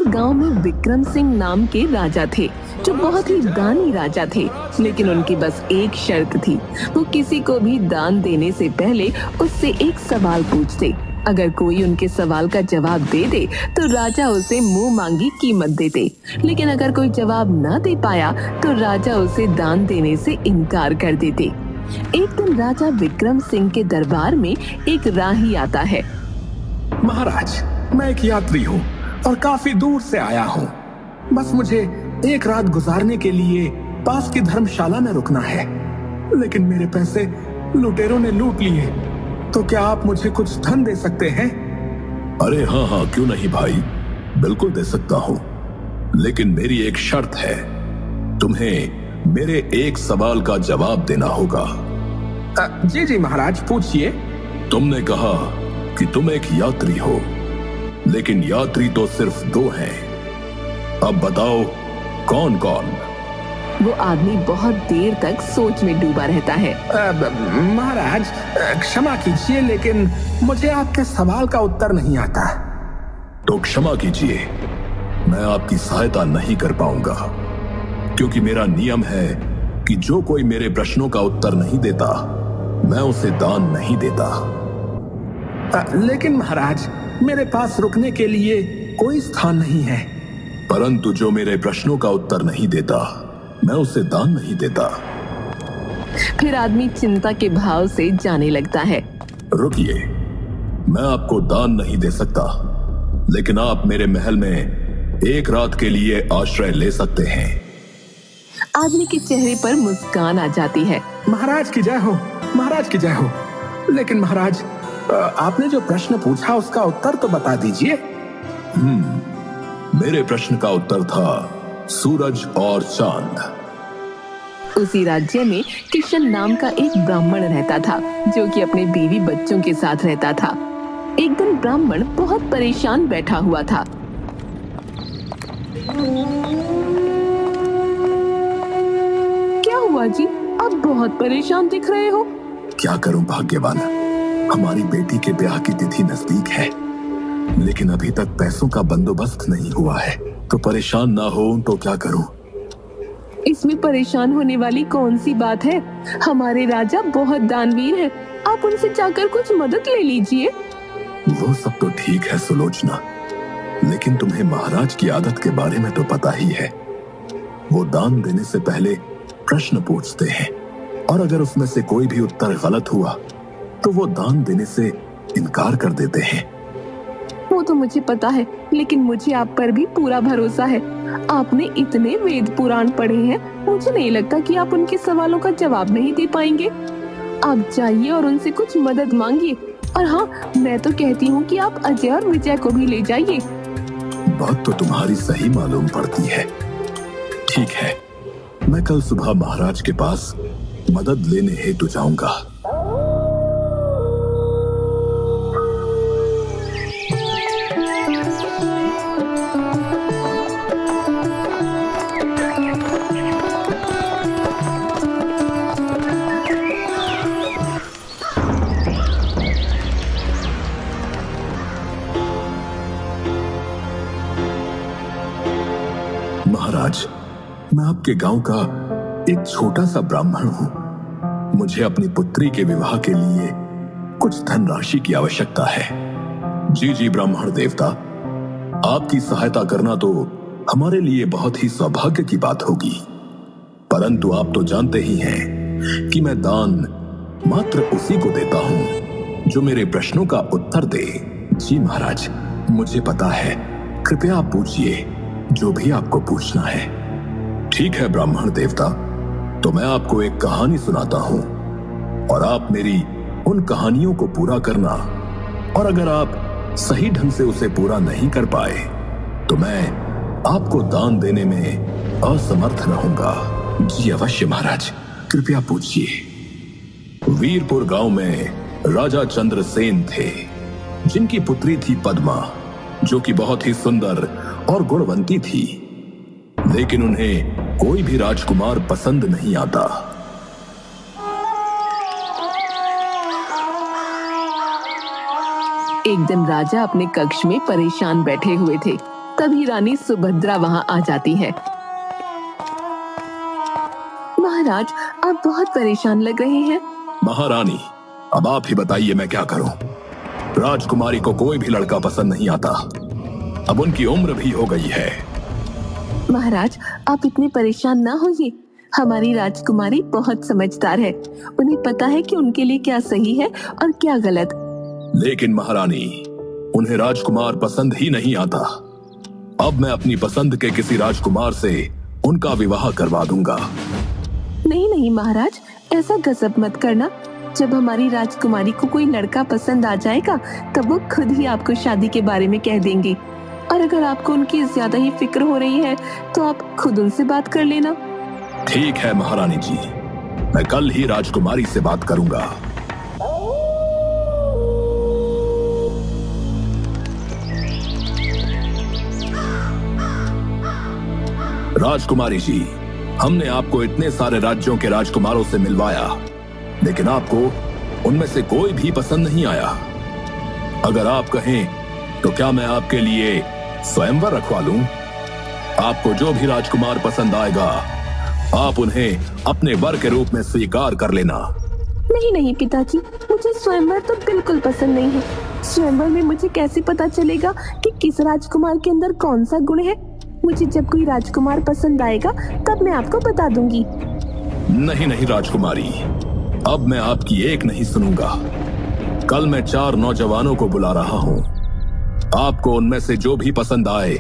गांव में विक्रम सिंह नाम के राजा थे, जो बहुत ही दानी राजा थे। लेकिन उनकी बस एक शर्त थी, वो किसी को भी दान देने से पहले उससे एक सवाल पूछते। अगर कोई उनके सवाल का जवाब दे दे तो राजा उसे मुंह मांगी कीमत देते, लेकिन अगर कोई जवाब न दे पाया तो राजा उसे दान देने से इनकार कर देते। एक दिन राजा विक्रम सिंह के दरबार में एक राही आता है। महाराज, मैं एक यात्री हूँ और काफी दूर से आया हूँ। बस मुझे एक रात गुजारने के लिए पास की धर्मशाला में रुकना है, लेकिन मेरे पैसे लुटेरों ने लूट लिए। तो क्या आप मुझे कुछ धन दे सकते हैं? अरे हाँ, क्यों नहीं भाई, बिल्कुल दे सकता हूँ, लेकिन मेरी एक शर्त है। तुम्हें मेरे एक सवाल का जवाब देना होगा। जी महाराज, पूछिए। तुमने कहा कि तुम एक यात्री हो, लेकिन यात्री तो सिर्फ 2 हैं। अब बताओ कौन कौन? वो आदमी बहुत देर तक सोच में डूबा रहता है। महाराज, क्षमा कीजिए, लेकिन मुझे आपके सवाल का उत्तर नहीं आता। तो क्षमा कीजिए, मैं आपकी सहायता नहीं कर पाऊंगा, क्योंकि मेरा नियम है कि जो कोई मेरे प्रश्नों का उत्तर नहीं देता, मैं उसे दान नहीं देता। लेकिन महाराज, मेरे पास रुकने के लिए कोई स्थान नहीं है। परंतु जो मेरे प्रश्नों का उत्तर नहीं देता, मैं उसे दान नहीं देता। फिर आदमी चिंता के भाव से जाने लगता है। रुकिए, मैं आपको दान नहीं दे सकता, लेकिन आप मेरे महल में एक रात के लिए आश्रय ले सकते हैं। आदमी के चेहरे पर मुस्कान आ जाती है। महाराज की जय हो, महाराज की जय हो। लेकिन महाराज, आपने जो प्रश्न पूछा उसका उत्तर तो बता दीजिए। मेरे प्रश्न का उत्तर था सूरज और चांद। उसी राज्य में किशन नाम का एक ब्राह्मण रहता था, जो कि अपने बीवी बच्चों के साथ रहता था। एक दिन ब्राह्मण बहुत परेशान बैठा हुआ था। क्या हुआ जी, आप बहुत परेशान दिख रहे हो? क्या करूं भाग्यवान, हमारी बेटी के ब्याह की तिथि नजदीक है, लेकिन अभी तक पैसों का बंदोबस्त नहीं हुआ है। तो परेशान ना हो तो क्या करूं? इसमें परेशान होने वाली कौन सी बात है? हमारे राजा बहुत दानवीर हैं, आप उनसे जाकर कुछ मदद ले लीजिए। वो सब तो ठीक है सुलोचना, लेकिन तुम्हें महाराज की आदत के बारे में तो पता ही है। वो दान देने से पहले प्रश्न पूछते हैं, और अगर उसमें से कोई भी उत्तर गलत हुआ तो वो दान देने से इनकार कर देते हैं। वो तो मुझे पता है, लेकिन मुझे आप पर भी पूरा भरोसा है। आपने इतने वेद पुराण पढ़े हैं, मुझे नहीं लगता कि आप उनके सवालों का जवाब नहीं दे पाएंगे। आप जाइए और उनसे कुछ मदद मांगिए। और हाँ, मैं तो कहती हूँ कि आप अजय और विजय को भी ले जाइए। बात तो तुम्हारी सही मालूम पड़ती है। ठीक है, मैं कल सुबह महाराज के पास मदद लेने हेतु जाऊंगा। महाराज, मैं आपके गांव का एक छोटा सा ब्राह्मण हूं। मुझे अपनी पुत्री के विवाह के लिए कुछ धनराशि की आवश्यकता है। जी ब्राह्मण देवता, आपकी सहायता करना तो हमारे लिए बहुत ही सौभाग्य की बात होगी, परंतु आप तो जानते ही हैं कि मैं दान मात्र उसी को देता हूं जो मेरे प्रश्नों का उत्तर दे। जी महाराज, मुझे पता है, कृपया आप पूछिए जो भी आपको पूछना है। ठीक है ब्राह्मण देवता, तो मैं आपको एक कहानी सुनाता हूं और आप मेरी उन कहानियों को पूरा करना, और अगर आप सही ढंग से उसे पूरा नहीं कर पाए तो मैं आपको दान देने में असमर्थ रहूंगा। जी अवश्य महाराज, कृपया पूछिए। वीरपुर गांव में राजा चंद्रसेन थे, जिनकी पुत्री थी पद्मा, जो कि बहुत ही सुंदर और गुणवंती थी, लेकिन उन्हें कोई भी राजकुमार पसंद नहीं आता। एक दिन राजा अपने कक्ष में परेशान बैठे हुए थे। तभी रानी सुभद्रा वहां आ जाती है। महाराज, आप बहुत परेशान लग रहे हैं। महारानी, अब आप ही बताइए मैं क्या करूं। राजकुमारी को कोई भी लड़का पसंद नहीं आता। अब उनकी उम्र भी हो गई है। महाराज, आप इतने परेशान ना होइए। हमारी राजकुमारी बहुत समझदार है। उन्हें पता है कि उनके लिए क्या सही है और क्या गलत। लेकिन महारानी, उन्हें राजकुमार पसंद ही नहीं आता। अब मैं अपनी पसंद के किसी राजकुमार से उनका विवाह करवा दूंगा। नहीं नहीं महाराज, ऐसा गजब मत करना। जब हमारी राजकुमारी को कोई लड़का पसंद आ जाएगा तब वो खुद ही आपको शादी के बारे में कह देंगे। और अगर आपको उनकी ज्यादा ही फिक्र हो रही है तो आप खुद उनसे बात कर लेना। ठीक है महारानी जी, मैं कल ही राजकुमारी से बात करूंगा। राजकुमारी जी, हमने आपको इतने सारे राज्यों के राजकुमारों से मिलवाया, लेकिन आपको उनमें से कोई भी पसंद नहीं आया। अगर आप कहें तो क्या मैं आपके लिए स्वयंवर रखवा लूं? आपको जो भी राजकुमार पसंद आएगा आप उन्हें अपने वर के रूप में स्वीकार कर लेना। नहीं नहीं पिताजी, मुझे स्वयंवर तो बिल्कुल पसंद नहीं है। स्वयंवर में मुझे कैसे पता चलेगा कि किस राजकुमार के अंदर कौन सा गुण है? मुझे जब कोई राजकुमार पसंद आएगा तब मैं आपको बता दूंगी। नहीं नहीं राजकुमारी, अब मैं आपकी एक नहीं सुनूंगा। कल मैं 4 नौजवानों को बुला रहा हूँ। आपको उनमें से जो भी पसंद आए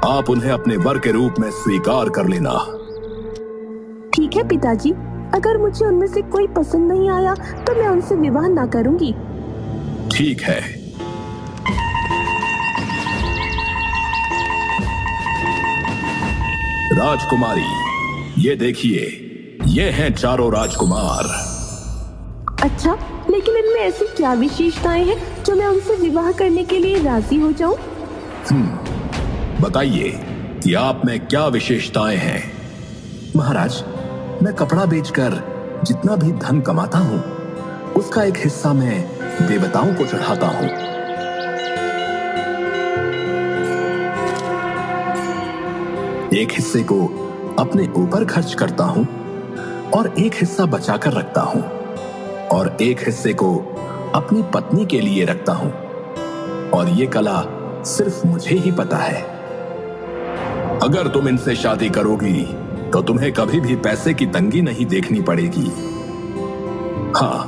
आप उन्हें अपने वर के रूप में स्वीकार कर लेना। ठीक है पिताजी, अगर मुझे उनमें से कोई पसंद नहीं आया तो मैं उनसे विवाह ना करूंगी। ठीक है। राजकुमारी, ये देखिए, ये हैं 4 राजकुमार। अच्छा, लेकिन इनमें ऐसी क्या विशेषताएं हैं जो मैं उनसे विवाह करने के लिए राजी हो जाऊं? बताइए कि आप में क्या विशेषताएं हैं। महाराज, मैं कपड़ा बेचकर जितना भी धन कमाता हूँ उसका एक हिस्सा मैं देवताओं को चढ़ाता हूँ। एक हिस्से को अपने ऊपर खर्च करता हूँ और एक हिस्सा बचाकर रखता हूँ और एक हिस्से को अपनी पत्नी के लिए रखता हूँ। और ये कला सिर्फ मुझे ही पता है। अगर तुम इनसे शादी करोगी तो तुम्हें कभी भी पैसे की तंगी नहीं देखनी पड़ेगी। हाँ,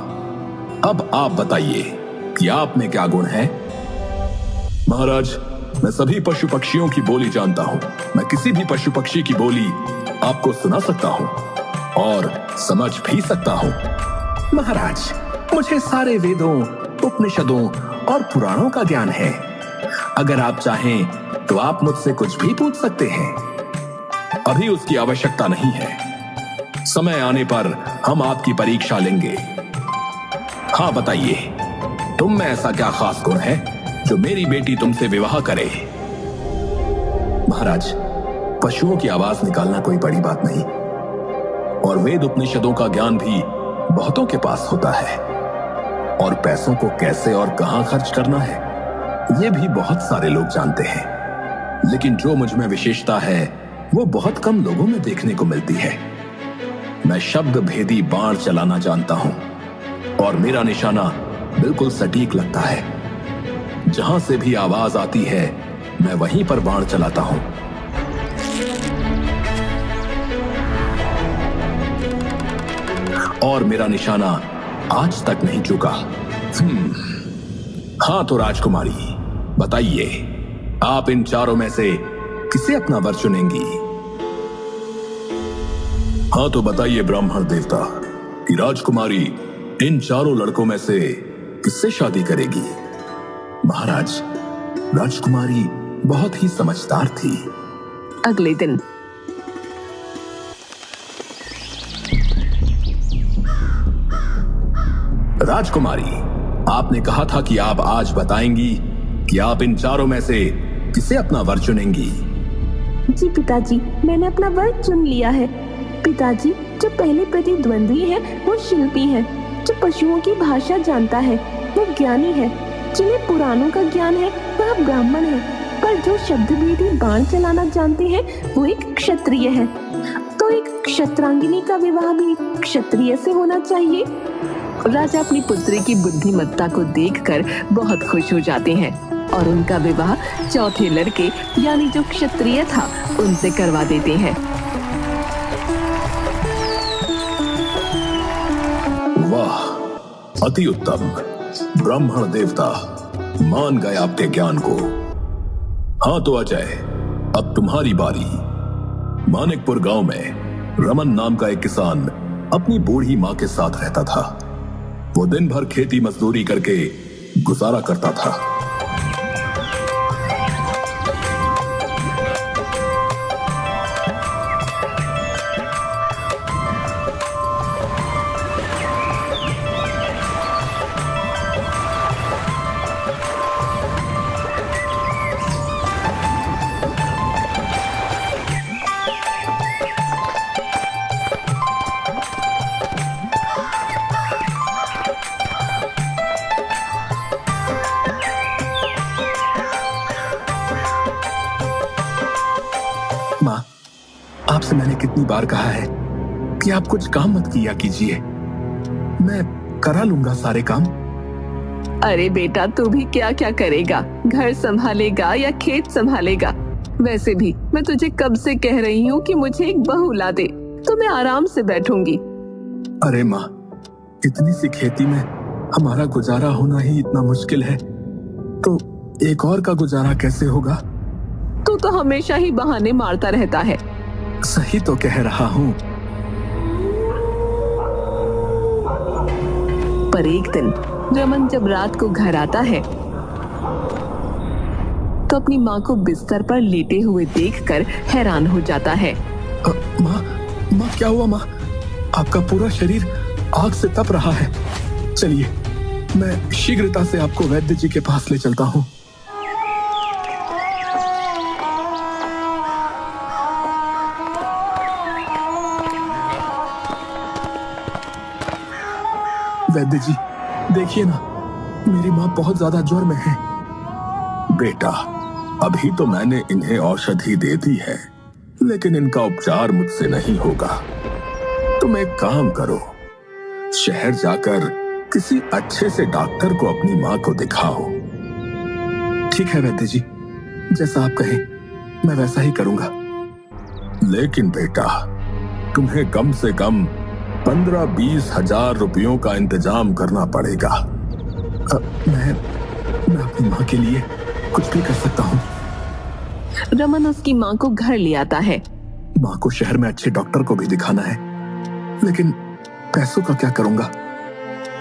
अब आप बताइए कि आप में क्या गुण है। महाराज, मैं सभी पशु पक्षियों की बोली जानता हूँ। मैं किसी भी पशु पक्षी की बोली आपको सुना सकता हूँ और समझ भी सकता हूँ। महाराज, मुझे सारे वेदों, उपनिषदों और पुराणों का ज्ञान है। अगर आप चाहें तो आप मुझसे कुछ भी पूछ सकते हैं। अभी उसकी आवश्यकता नहीं है। समय आने पर हम आपकी परीक्षा लेंगे। हाँ बताइए, तुम में ऐसा क्या खास गुण है जो मेरी बेटी तुमसे विवाह करे। महाराज, पशुओं की आवाज निकालना कोई बड़ी बात नहीं और वेद उपनिषदों का ज्ञान भी बहुतों के पास होता है। और पैसों को कैसे और कहां खर्च करना है ये भी बहुत सारे लोग जानते हैं। लेकिन जो मुझ में विशेषता है वो बहुत कम लोगों में देखने को मिलती है। मैं शब्द भेदी बाण चलाना जानता हूं और मेरा निशाना बिल्कुल सटीक लगता है। जहां से भी आवाज आती है मैं वहीं पर बाण चलाता हूं। और मेरा निशाना आज तक नहीं चुका। हाँ तो राजकुमारी, बताइए, आप इन 4 में से किसे अपना वर चुनेंगी। हाँ तो बताइए ब्राह्मण देवता कि राजकुमारी इन 4 लड़कों में से किससे शादी करेगी। महाराज, राजकुमारी बहुत ही समझदार थी। अगले दिन राजकुमारी, आपने कहा था कि आप आज बताएंगी कि आप इन 4 में से किसे अपना वर चुनेंगी। जी पिताजी, मैंने अपना वर चुन लिया है। पिताजी, जो पहले प्रतिद्वंद्वी है वो शिल्पी है, जो पशुओं की भाषा जानता है वो ज्ञानी है, जिन्हें पुराणों का ज्ञान है वह ब्राह्मण है, पर जो शब्दभेदी बाण चलाना जानते हैं वो एक क्षत्रिय है, तो एक क्षत्रांगिनी का विवाह भी क्षत्रिय से होना चाहिए। राजा अपनी पुत्री की बुद्धिमत्ता को देखकर बहुत खुश हो जाते हैं और उनका विवाह चौथे लड़के यानी जो क्षत्रिय था उनसे करवा देते हैं। वाह, अति उत्तम। ब्राह्मण देवता मान गए आपके ज्ञान को। हाँ तो अजय, अब तुम्हारी बारी। मानिकपुर गांव में रमन नाम का एक किसान अपनी बूढ़ी माँ के साथ रहता था। वो दिन भर खेती मजदूरी करके गुजारा करता था। माँ, आपसे मैंने कितनी बार कहा है कि आप कुछ काम मत किया कीजिए, मैं करा लूंगा सारे काम। अरे बेटा, तू भी क्या क्या करेगा? घर संभालेगा या खेत संभालेगा? वैसे भी मैं तुझे कब से कह रही हूँ कि मुझे एक बहू ला दे, तो मैं आराम से बैठूंगी। अरे माँ, इतनी सी खेती में हमारा गुजारा होना ही इतना मुश्किल है, तो एक और का गुजारा कैसे होगा? तू तो हमेशा ही बहाने मारता रहता है। सही तो कह रहा हूँ। पर एक दिन रमन जब रात को घर आता है तो अपनी माँ को बिस्तर पर लेटे हुए देखकर हैरान हो जाता है। माँ, क्या हुआ माँ? आपका पूरा शरीर आग से तप रहा है। चलिए, मैं शीघ्रता से आपको वैद्य जी के पास ले चलता हूँ। वैद्य जी, देखिए ना, मेरी माँ बहुत ज्यादा ज्वर में है। बेटा, अभी तो मैंने इन्हें औषधि दे दी है, लेकिन इनका उपचार मुझसे नहीं होगा। तुम एक काम करो, शहर जाकर किसी अच्छे से डॉक्टर को अपनी माँ को दिखाओ। ठीक है वैद्य जी, जैसा आप कहें मैं वैसा ही करूंगा। लेकिन बेटा, तुम्हें कम से कम 15-20 हजार रुपयों का इंतजाम करना पड़ेगा। मैं अपनी माँ के लिए कुछ भी कर सकता हूँ। रमन उसकी माँ को घर ले आता है। माँ को शहर में अच्छे डॉक्टर को भी दिखाना है, लेकिन पैसों का क्या करूंगा?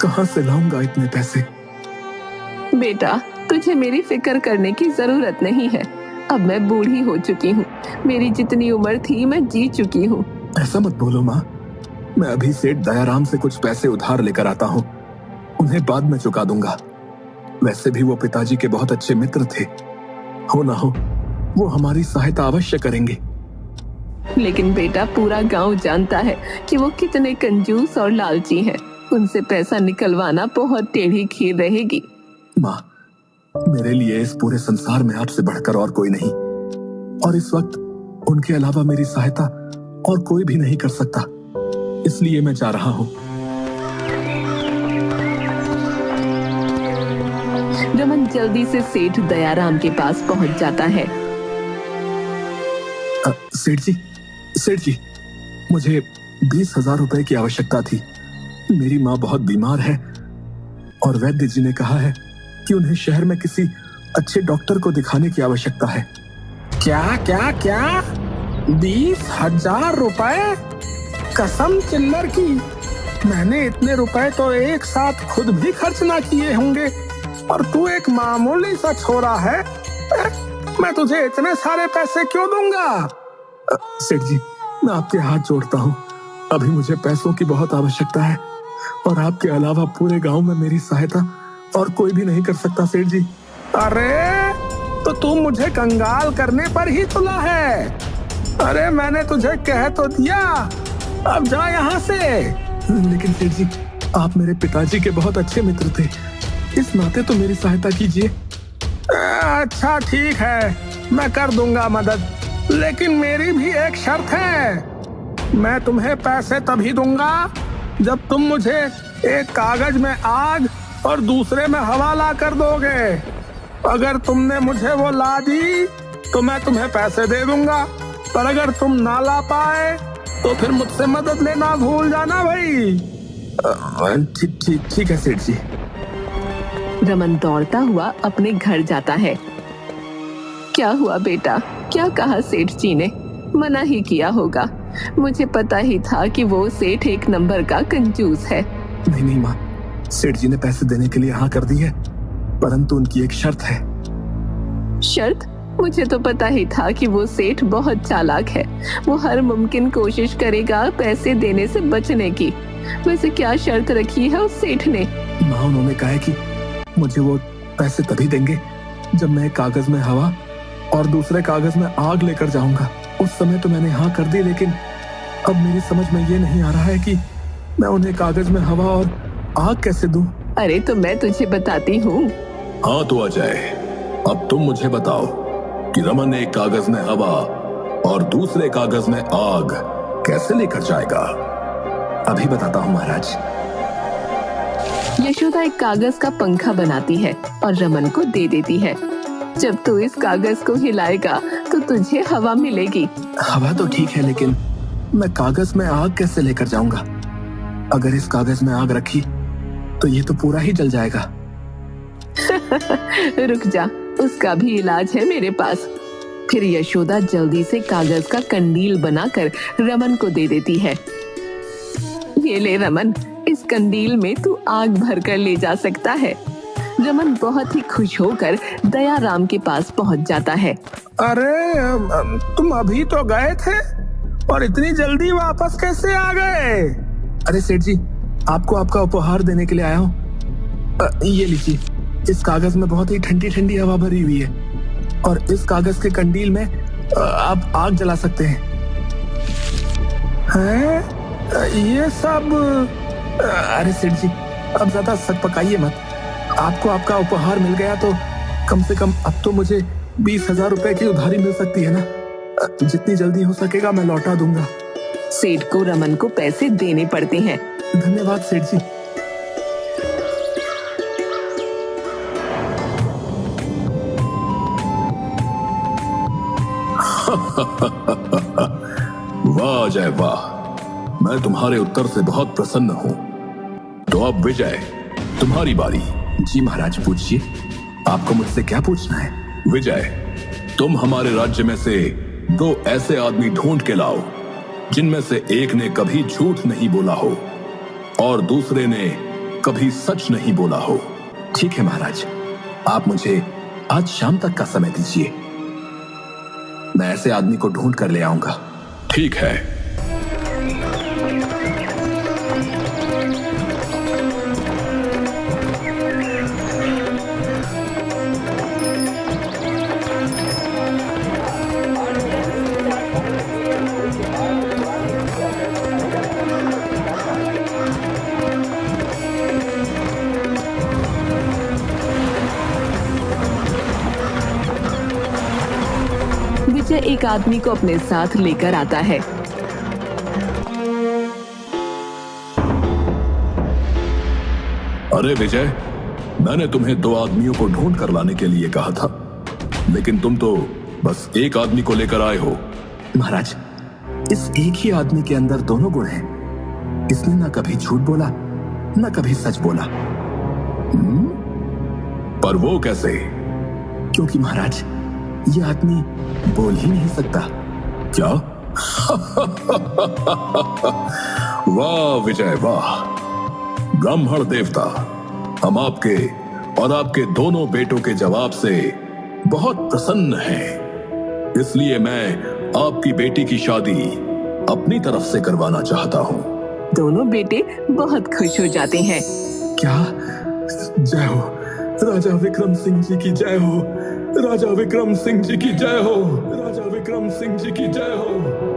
कहाँ से लाऊंगा इतने पैसे? बेटा, तुझे मेरी फिक्र करने की जरूरत नहीं है। अब मैं बूढ़ी हो चुकी हूँ। मेरी जितनी उम्र थी मैं जी चुकी हूँ। ऐसा मत बोलो माँ, मैं अभी सेठ दयाराम से कुछ पैसे उधार लेकर आता हूँ, उन्हें बाद में चुका दूंगा। वैसे भी वो पिताजी के बहुत अच्छे मित्र थे, हो ना हो वो हमारी सहायता अवश्य करेंगे। लेकिन बेटा, पूरा गांव जानता है कि वो कितने कंजूस और लालची हैं। उनसे पैसा निकलवाना बहुत टेढ़ी खीर रहेगी। माँ, मेरे लिए इस पूरे संसार में आपसे बढ़कर और कोई नहीं, और इस वक्त उनके अलावा मेरी सहायता और कोई भी नहीं कर सकता, इसलिए मैं जा रहा हूँ। रमन जल्दी से सेठ दयाराम के पास पहुंच जाता है। सेठ जी, मुझे 20,000 रुपए की आवश्यकता थी। मेरी माँ बहुत बीमार है और वैद्य जी ने कहा है कि उन्हें शहर में किसी अच्छे डॉक्टर को दिखाने की आवश्यकता है। क्या क्या क्या? 20,000 रुपए? कसम चिल्लर की, मैंने इतने रुपए तो एक साथ खुद भी खर्च ना किए होंगे, और तू एक मामूली सा छोरा है। मैं तुझे इतने सारे पैसे क्यों दूंगा? सेठ जी, मैं आपके हाथ जोड़ता हूँ, अभी मुझे पैसों की बहुत आवश्यकता है, और आपके अलावा पूरे गांव में मेरी सहायता और कोई भी नहीं कर सकता सेठ जी। अरे तो तू मुझे कंगाल करने पर ही तुला है? अरे मैंने तुझे कह तो दिया, अब जा यहाँ से। लेकिन सेठ जी, आप मेरे पिताजी के बहुत अच्छे मित्र थे, इस नाते तो मेरी सहायता कीजिए। अच्छा ठीक है, मैं कर दूंगा मदद, लेकिन मेरी भी एक शर्त है। मैं तुम्हें पैसे तभी दूंगा जब तुम मुझे एक कागज में आग और दूसरे में हवा ला कर दोगे। अगर तुमने मुझे वो ला दी तो मैं तुम्हें पैसे दे दूंगा, पर अगर तुम ना ला पाए तो फिर मुझसे मदद लेना भूल जाना भाई। ठीक है सेठ जी। रमन दौड़ता हुआ अपने घर जाता है। क्या हुआ बेटा, क्या कहा सेठ जी ने? मना ही किया होगा, मुझे पता ही था कि वो सेठ एक नंबर का कंजूस है। नहीं माँ, सेठ जी ने पैसे देने के लिए हाँ कर दी है, परंतु उनकी एक शर्त है। शर्त? मुझे तो पता ही था कि वो सेठ बहुत चालाक है। वो हर मुमकिन कोशिश करेगा पैसे देने से बचने की। वैसे क्या शर्त रखी है उस सेठ ने? माँ, उन्होंने कहा है कि मुझे वो पैसे तभी देंगे जब मैं एक कागज में हवा और दूसरे कागज में आग लेकर जाऊंगा। उस समय तो मैंने हाँ कर दी, लेकिन अब मेरी समझ में ये नहीं आ रहा है कि मैं उन्हें कागज में हवा और आग कैसे दूं। अरे तो मैं तुझे बताती हूँ। हाँ तो अजय, अब तुम मुझे बताओ कि रमन एक कागज में हवा और दूसरे कागज में आग कैसे लेकर जाएगा। अभी बताता हूँ महाराज। यशोदा एक कागज का पंखा बनाती है और रमन को दे देती है। जब तू इस कागज को हिलाएगा तो तुझे हवा मिलेगी। हवा तो ठीक है, लेकिन मैं कागज में आग कैसे लेकर जाऊंगा? अगर इस कागज में आग रखी तो ये तो पूरा ही जल जाएगा। रुक जा, उसका भी इलाज है मेरे पास। फिर यशोदा जल्दी से कागज का कंडील बनाकर रमन को दे देती है। ये ले रमन, इस कंडील में तू आग भरकर ले जा सकता है। रमन बहुत ही खुश होकर दयाराम के पास पहुंच जाता है। अरे तुम अभी तो गए थे और इतनी जल्दी वापस कैसे आ गए? अरे सेठ जी, आपको आपका उपहार देने के लिए आया हूँ। ये लीजिए, इस कागज में बहुत ही ठंडी ठंडी हवा भरी हुई है और इस कागज के कंडील में आप आग जला सकते हैं। ये सब? अरे सेठ जी, अब ज्यादा सक पकाइए मत। आपको आपका उपहार मिल गया तो कम से कम अब तो मुझे 20,000 रुपए की उधारी मिल सकती है ना। जितनी जल्दी हो सकेगा मैं लौटा दूंगा। सेठ को रमन को पैसे देने पड़ते हैं। धन्यवाद सेठ जी। वाह अजय वाह, मैं तुम्हारे उत्तर से बहुत प्रसन्न हूँ। तो अब विजय, तुम्हारी बारी। जी महाराज, पूछिए, आपको मुझसे क्या पूछना है? विजय, तुम हमारे राज्य में से 2 ऐसे आदमी ढूंढ के लाओ जिनमें से एक ने कभी झूठ नहीं बोला हो और दूसरे ने कभी सच नहीं बोला हो। ठीक है महाराज, आप मुझे आज शाम तक का समय दीजिए, मैं ऐसे आदमी को ढूंढ कर ले आऊंगा। ठीक है। विजय एक आदमी को अपने साथ लेकर आता है। अरे विजय, मैंने तुम्हें 2 आदमियों को ढूंढ कर लाने के लिए कहा था, लेकिन तुम तो बस एक आदमी को लेकर आए हो। महाराज, इस एक ही आदमी के अंदर दोनों गुण हैं। इसने ना कभी झूठ बोला ना कभी सच बोला। पर वो कैसे? क्योंकि महाराज, ये आदमी बोल ही नहीं सकता। क्या? वाह विजय वाह, ब्राह्मण देवता, हम आपके और आपके दोनों बेटों के जवाब से बहुत प्रसन्न हैं। इसलिए मैं आपकी बेटी की शादी अपनी तरफ से करवाना चाहता हूँ। दोनों बेटे बहुत खुश हो जाते हैं। क्या? जय हो राजा विक्रम सिंह जी की जय हो, राजा विक्रम सिंह जी की जय हो, राजा विक्रम सिंह जी की जय हो।